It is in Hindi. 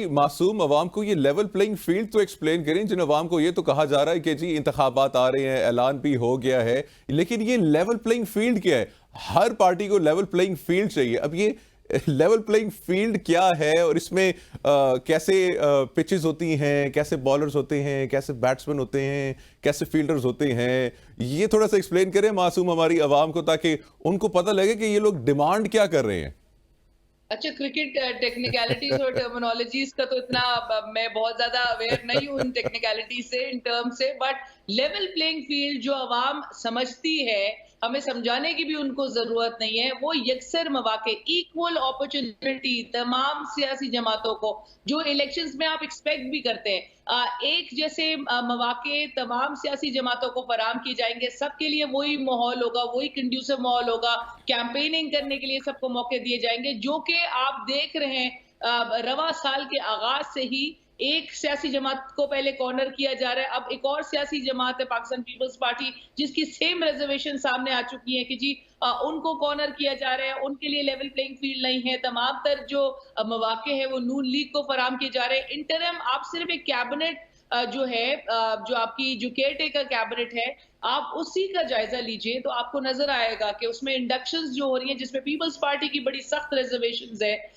मासूम अवाम को ये लेवल प्लेइंग फील्ड तो एक्सप्लेन करें, जिन अवाम को ये तो कहा जा रहा है कि जी इंतखाबात आ रहे हैं, ऐलान भी हो गया है, लेकिन ये लेवल प्लेइंग फील्ड क्या है? हर पार्टी को लेवल प्लेइंग फील्ड चाहिए। अब ये लेवल प्लेइंग फील्ड क्या है और इसमें कैसे पिचेस होती हैं, कैसे बॉलर्स होते हैं, कैसे बैट्समैन होते हैं, कैसे फील्डर्स होते हैं, ये थोड़ा सा एक्सप्लेन करें मासूम हमारी अवाम को, ताकि उनको पता लगे कि ये लोग डिमांड क्या कर रहे हैं। अच्छा, क्रिकेट टेक्निकलिटीज़ और टर्मिनोलॉजीज़ का तो इतना मैं बहुत ज़्यादा अवेयर नहीं हूँ इन टेक्निकलिटीज़ से, इन टर्म से, बट लेवल प्लेइंग फील्ड जो अवाम समझती है, हमें समझाने की भी उनको ज़रूरत नहीं है। वो यकसर मौक़े, इक्वल अपॉर्च्युनिटी तमाम सियासी जमातों को, जो इलेक्शंस में आप एक्सपेक्ट भी करते हैं। एक जैसे मौक़े तमाम सियासी जमातों को फराहम किए जाएँगे, सबके लिए वही माहौल होगा, वही कंड्यूसिव माहौल होगा, कैंपेनिंग करने के लिए सबको मौके दिए जाएँगे, जो कि आप देख रहे हैं रवां साल के आगाज़ से ही एक सियासी जमात को पहले कॉर्नर किया जा रहा है, अब एक और सियासी जमात है पाकिस्तान पीपल्स पार्टी, जिसकी सेम रिजर्वेशन सामने आ चुकी है कि जी उनको कॉर्नर किया जा रहा है, उनके लिए लेवल प्लेइंग फील्ड नहीं है, तमाम तर जो मौके हैं वो नून लीग को फराहम किए जा रहे हैं। इंटरिम आप सिर्फ एक कैबिनेट जो है जो आपकी जो केयरटेकर कैबिनेट है, आप उसी का जायजा लीजिए तो आपको नजर आएगा कि उसमें इंडक्शंस जो हो रही हैं, जिसमें पीपल्स पार्टी की बड़ी सख्त रिजर्वेशंस है,